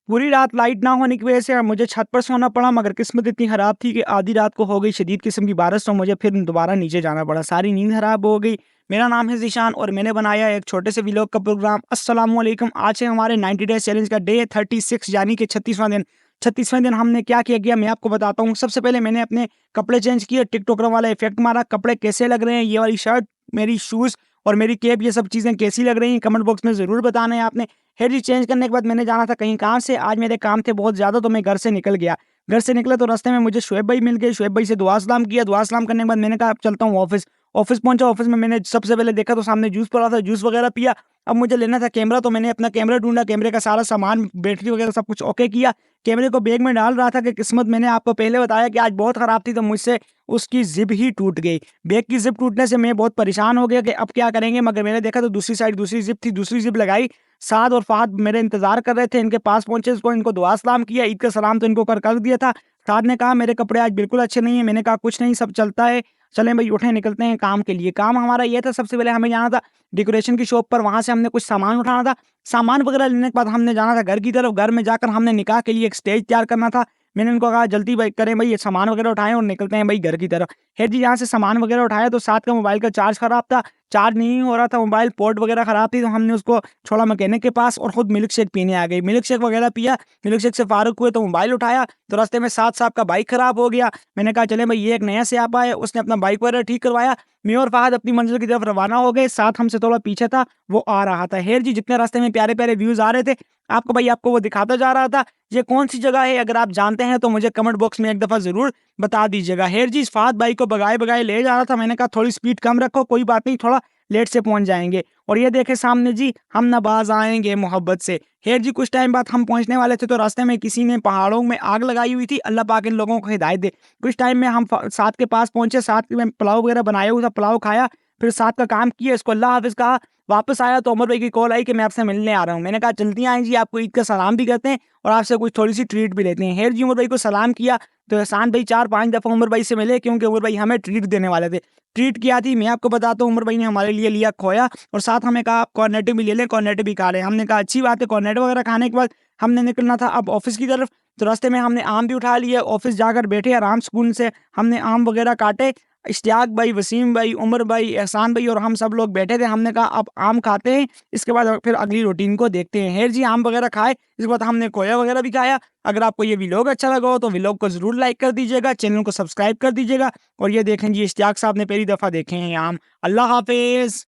पूरी रात लाइट ना होने की वजह से मुझे छत पर सोना पड़ा, मगर किस्मत इतनी ख़राब थी कि आधी रात को हो गई शदीद किस्म की बारिश, तो मुझे फिर दोबारा नीचे जाना पड़ा। सारी नींद ख़राब हो गई। मेरा नाम है ज़ीशान और मैंने बनाया एक छोटे से व्लॉग का प्रोग्राम। अस्सलामु अलैकुम। आज है हमारे 90 डेज़ चैलेंज का डे 36 यानी कि 36वां दिन। 36वें दिन हमने क्या किया गया मैं आपको बताता हूँ। सबसे पहले मैंने अपने कपड़े चेंज किए, टिकटॉकर वाला इफ़ेक्ट मारा। कपड़े कैसे लग रहे हैं, ये वाली शर्ट, मेरी शूज़ और मेरी कैप, ये सब चीज़ें कैसी लग रही हैं कमेंट बॉक्स में ज़रूर बताना है आपने। हेयर जी चेंज करने के बाद मैंने जाना था कहीं काम से। आज मेरे काम थे बहुत ज़्यादा, तो मैं घर से निकल गया। घर से निकला तो रास्ते में मुझे शुएब भाई मिल गए। शुएब भाई से दुआ सलाम किया। दुआ सलाम करने के बाद मैंने कहा अब चलता हूँ ऑफ़िस। ऑफ़िस पहुँचा। ऑफ़िस में मैंने सबसे पहले देखा तो सामने जूस पड़ा था, जूस वगैरह पिया। अब मुझे लेना था कैमरा, तो मैंने अपना कैमरा ढूँढा। कैमरे का सारा सामान, बैटरी वगैरह सब कुछ ओके किया। कैमरे को बैग में डाल रहा था कि किस्मत, मैंने आपको पहले बताया कि आज बहुत ख़राब थी, तो मुझसे उसकी ज़िप ही टूट गई। बैग की ज़िप टूटने से मैं बहुत परेशान हो गया कि अब क्या करेंगे, मगर मैंने देखा तो दूसरी साइड दूसरी ज़िप थी। दूसरी ज़िप लगाई। साद और फ़ाद मेरे इंतज़ार कर रहे थे। इनके पास पहुँचे, इसको इनको दुआ सलाम किया। ईद का सलाम तो इनको कर दिया था। साद ने कहा मेरे कपड़े आज बिल्कुल अच्छे नहीं हैं। मैंने कहा कुछ नहीं, सब चलता है। चलें भई उठें, निकलते हैं काम के लिए। काम हमारा ये था, सबसे पहले हमें जाना था डेकोरेशन की शॉप पर। वहाँ से हमने कुछ सामान उठाना था। सामान वगैरह लेने के बाद हमने जाना था घर की तरफ। घर में जाकर हमने निकाह के लिए एक स्टेज तैयार करना था। मैंने उनको कहा जल्दी भाई करें भाई, ये सामान वगैरह उठाएँ और निकलते हैं भाई घर की तरफ। खैर जी, यहाँ से सामान वगैरह उठाया तो साथ का मोबाइल का चार्ज खराब था। चार्ज नहीं हो रहा था मोबाइल, पोर्ट वगैरह खराब थी, तो हमने उसको छोड़ा मैकेनिक के पास और खुद मिल्क शेक पीने आ गए। मिल्क शेक वगैरह पिया। मिल्क शेक से फारुक हुए तो मोबाइल उठाया, तो रास्ते में साथ साहब का बाइक खराब हो गया। मैंने कहा चलें भाई, ये एक नया से आप आए, उसने अपना बाइक वगैरह ठीक करवाया। मैं और फहद अपनी मंजिल की तरफ रवाना हो गए। साथ हमसे थोड़ा पीछे था, वो आ रहा था। खैर जी, जितने रास्ते में प्यारे प्यारे व्यूज आ रहे थे, आपको वो दिखाता जा रहा था। ये कौन सी जगह है, अगर आप जानते हैं तो मुझे कमेंट बॉक्स में एक दफ़ा ज़रूर बता दीजिएगा। हेर जी, इस फहद भाई को भगाए भगाए ले जा रहा था। मैंने कहा थोड़ी स्पीड कम रखो, कोई बात नहीं, थोड़ा लेट से पहुंच जाएंगे। और ये देखे सामने जी, हम नवाज आएंगे मोहब्बत से। हेर जी, कुछ टाइम बाद हम पहुंचने वाले थे, तो रास्ते में किसी ने पहाड़ों में आग लगाई हुई थी। अल्लाह पाक इन लोगों को हिदायत दे। कुछ टाइम में हम साथ के पास पहुंचे। साथ में पुलाव वगैरह बनाया हुआ था, पुलाव खाया, फिर साथ का काम किया, इसको अल्लाह हाफिज़ कहा। वापस आया तो उमर भाई की कॉल आई कि मैं आपसे मिलने आ रहा हूँ। मैंने कहा जल्दी आएँ जी, आपको ईद का सलाम भी करते हैं और आपसे कुछ थोड़ी-सी ट्रीट भी लेते हैं। खैर जी, उमर भाई को सलाम किया तो एहसान भाई 4-5 दफ़ा उमर भाई से मिले, क्योंकि उमर भाई हमें ट्रीट देने वाले थे। ट्रीट क्या थी मैं आपको बताता हूँ। उमर भाई ने हमारे लिए लिया खोया और साथ हमें कहा आप कॉर्नेटो भी ले लें, कॉर्नेटो भी खा लें। हमने कहा अच्छी बात है। कॉर्नेटो वगैरह खाने के बाद हमने निकलना था अब ऑफ़िस की तरफ। तो रास्ते में हमने आम भी उठा लिए। ऑफ़िस जाकर बैठे आराम सुकून से, हमने आम वगैरह काटे। इश्तियाक भाई, वसीम भाई, उमर भाई, एहसान भाई और हम सब लोग बैठे थे। हमने कहा अब आम खाते हैं, इसके बाद फिर अगली रूटीन को देखते हैं। खैर जी, आम वगैरह खाए, इसके बाद हमने खोया वगैरह भी खाया। अगर आपको ये व्लॉग अच्छा लगा हो तो व्लॉग को ज़रूर लाइक कर दीजिएगा, चैनल को सब्सक्राइब कर दीजिएगा। और ये देखें जी, इश्तियाक साहब ने पहली दफ़ा देखे हैं ये आम। अल्लाह हाफ़िज़।